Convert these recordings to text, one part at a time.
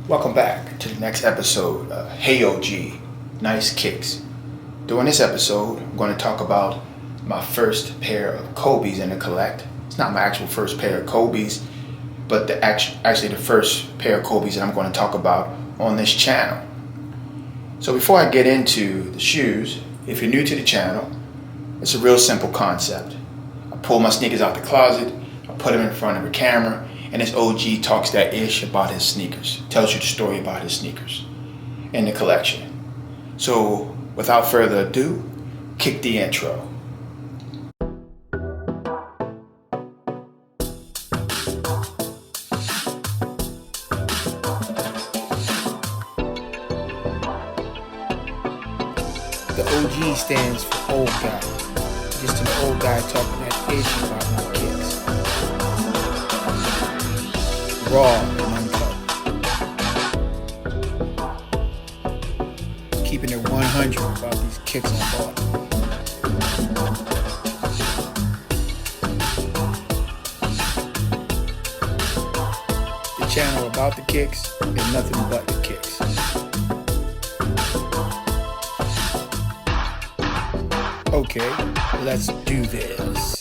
Welcome back to the next episode of Hey OG, Nice Kicks. During this episode, I'm going to talk about my first pair of Kobe's in the collect. It's not my actual first pair of Kobe's, but actually the first pair of Kobe's that I'm going to talk about on this channel. So before I get into the shoes, if you're new to the channel, it's a real simple concept. I pull my sneakers out the closet, I put them in front of a camera, and this OG talks that ish about his sneakers, tells you the story about his sneakers in the collection. So without further ado, kick the intro. The OG stands for old guy. Just an old guy talking that ish about my kids. Raw and uncut. Keeping it 100 about these kicks on ball. The channel about the kicks is nothing but the kicks. Okay, let's do this.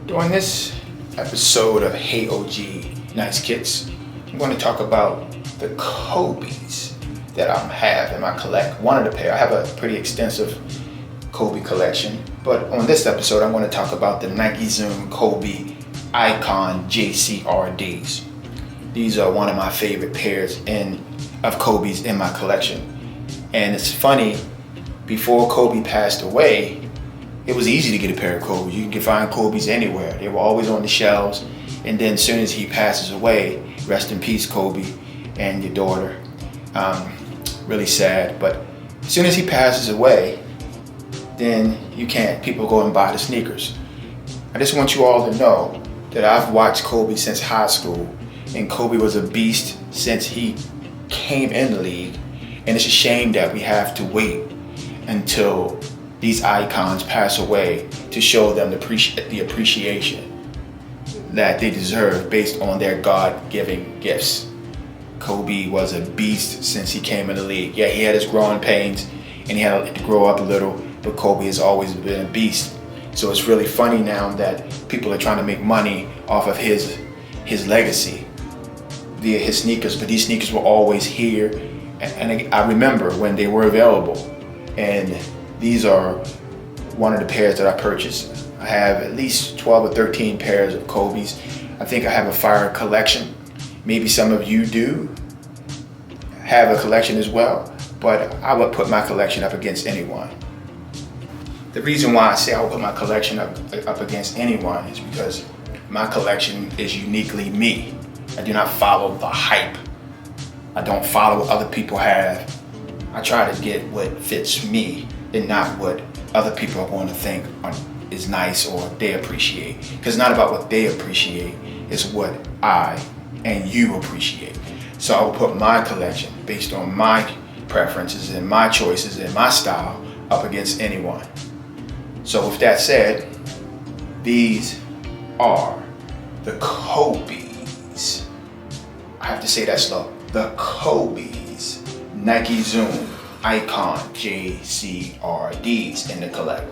During this episode of Hey OG Nice Kicks, I'm going to talk about the Kobe's that I have in my collect. One of the pair. I have a pretty extensive Kobe collection, but on this episode I'm going to talk about the Nike Zoom Kobe Icon JCRDs. These are one of my favorite pairs of Kobe's in my collection. And it's funny, before Kobe passed away, it was easy to get a pair of Kobe's. You can find Kobe's anywhere. They were always on the shelves. And then as soon as he passes away, rest in peace, Kobe and your daughter. Really sad. But as soon as he passes away, then people go and buy the sneakers. I just want you all to know that I've watched Kobe since high school. And Kobe was a beast since he came in the league. And it's a shame that we have to wait until these icons pass away to show them the appreciation that they deserve based on their God-given gifts. Kobe was a beast since he came in the league. Yeah, he had his growing pains and he had to grow up a little, but Kobe has always been a beast. So it's really funny now that people are trying to make money off of his legacy via his sneakers, but these sneakers were always here. And I remember when they were available, and these are one of the pairs that I purchased. I have at least 12 or 13 pairs of Kobe's. I think I have a fire collection. Maybe some of you do have a collection as well, but I would put my collection up against anyone. The reason why I say I would put my collection up against anyone is because my collection is uniquely me. I do not follow the hype. I don't follow what other people have. I try to get what fits me and not what other people are going to think is nice or they appreciate. Because it's not about what they appreciate, it's what I and you appreciate. So I will put my collection based on my preferences and my choices and my style up against anyone. So with that said, these are the Kobe's. I have to say that slow. The Kobe's Nike Zoom Icon JCRDs in the collect.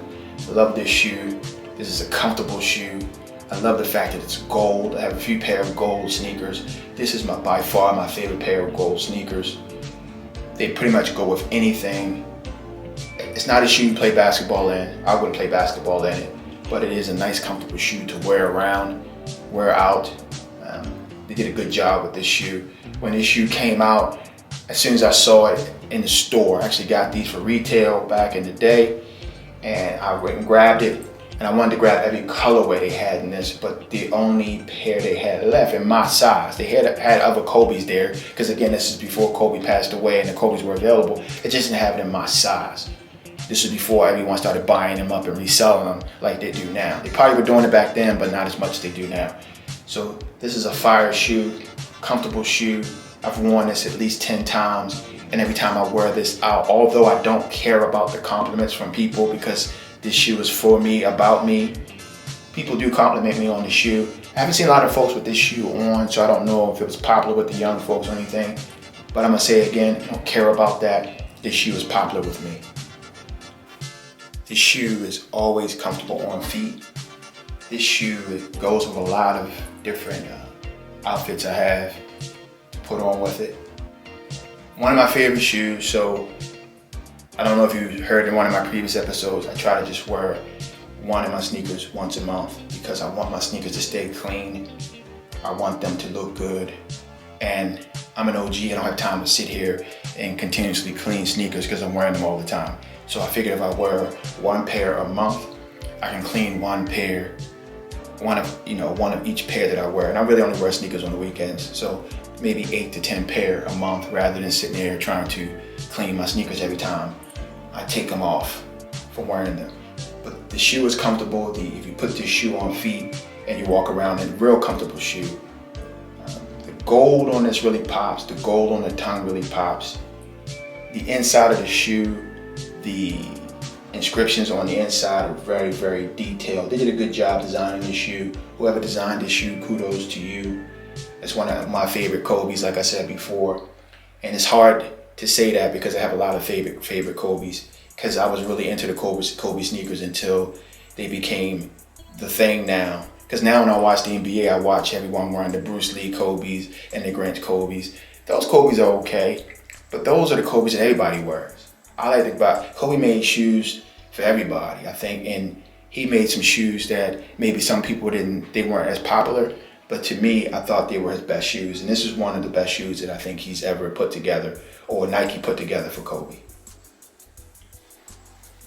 I love this shoe. This is a comfortable shoe. I love the fact that it's gold. I have a few pair of gold sneakers. This is by far my favorite pair of gold sneakers. They pretty much go with anything. It's not a shoe you play basketball in. I wouldn't play basketball in it, but it is a nice comfortable shoe to wear around, wear out. They did a good job with this shoe. When this shoe came out, as soon as I saw it in the store, I actually got these for retail back in the day, and I went and grabbed it, and I wanted to grab every colorway they had in this, but the only pair they had left in my size, they had other Kobe's there, because again, this is before Kobe passed away and the Kobe's were available. It just didn't have it in my size. This was before everyone started buying them up and reselling them like they do now. They probably were doing it back then, but not as much as they do now. So this is a fire shoe, comfortable shoe. I've worn this at least 10 times, and every time I wear this out, although I don't care about the compliments from people because this shoe is for me, about me. People do compliment me on the shoe. I haven't seen a lot of folks with this shoe on, so I don't know if it was popular with the young folks or anything. But I'm gonna say it again, I don't care about that. This shoe is popular with me. This shoe is always comfortable on feet. This shoe goes with a lot of different outfits I have put on with it. One of my favorite shoes, so I don't know if you heard in one of my previous episodes, I try to just wear one of my sneakers once a month because I want my sneakers to stay clean. I want them to look good. And I'm an OG, I don't have time to sit here and continuously clean sneakers because I'm wearing them all the time. So I figured if I wear one pair a month, I can clean one of each pair that I wear. And I really only wear sneakers on the weekends. So maybe 8 to 10 pair a month rather than sitting there trying to clean my sneakers every time I take them off from wearing them. But the shoe is comfortable. If you put this shoe on feet and you walk around in a real comfortable shoe, the gold on this really pops. The gold on the tongue really pops. The inside of the shoe, the inscriptions on the inside are very, very detailed. They did a good job designing this shoe. Whoever designed this shoe, kudos to you. It's one of my favorite Kobe's, like I said before. And it's hard to say that because I have a lot of favorite Kobe's, because I was really into the Kobe sneakers until they became the thing now. Because now when I watch the NBA, I watch everyone wearing the Bruce Lee Kobe's and the Grinch Kobe's. Those Kobe's are okay, but those are the Kobe's that everybody wears. I like to buy, Kobe made shoes for everybody, I think, and he made some shoes that maybe some people they weren't as popular, but to me, I thought they were his best shoes. And this is one of the best shoes that I think he's ever put together, or Nike put together for Kobe.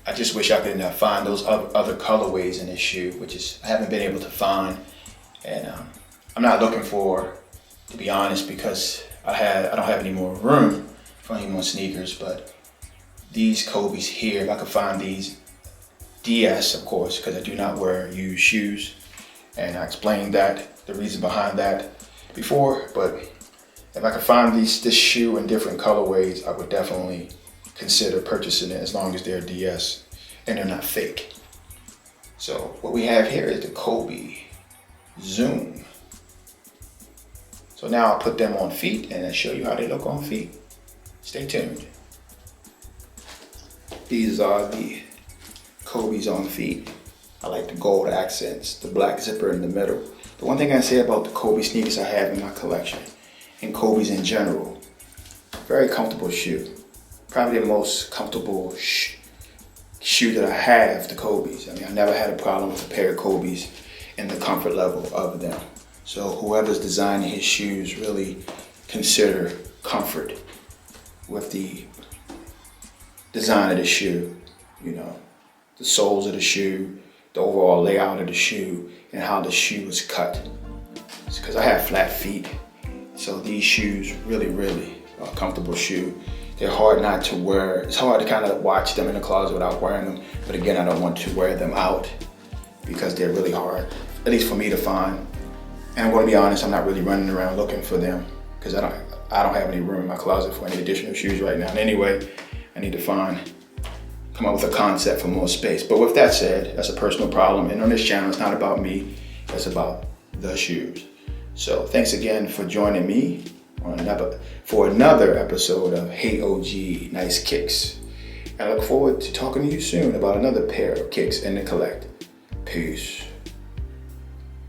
I just wish I could find those other colorways in this shoe, I haven't been able to find. And I'm not looking for, to be honest, because I don't have any more room for any more sneakers, but these Kobe's here, if I could find these DS, of course, because I do not wear used shoes. And I explained the reason behind that before, but if I could find this shoe in different colorways, I would definitely consider purchasing it as long as they're DS and they're not fake. So what we have here is the Kobe Zoom. So now I'll put them on feet and I'll show you how they look on feet. Stay tuned. These are the Kobe's on feet. I like the gold accents, the black zipper in the middle. The one thing I say about the Kobe sneakers I have in my collection, and Kobe's in general, very comfortable shoe. Probably the most comfortable shoe that I have, the Kobe's. I mean, I never had a problem with a pair of Kobe's and the comfort level of them. So whoever's designing his shoes really consider comfort with the design of the shoe, the soles of the shoe, the overall layout of the shoe, and how the shoe is cut. It's because I have flat feet, so these shoes really are a comfortable shoe. They're hard not to wear. It's hard to kind of watch them in the closet without wearing them, but again, I don't want to wear them out because they're really hard, at least for me to find. And I'm going to be honest, I'm not really running around looking for them because I don't have any room in my closet for any additional shoes right now. And anyway, I need to come up with a concept for more space. But with that said, that's a personal problem. And on this channel, it's not about me, it's about the shoes. So thanks again for joining me for another episode of Hey OG Nice Kicks. I look forward to talking to you soon about another pair of kicks in the collect. Peace.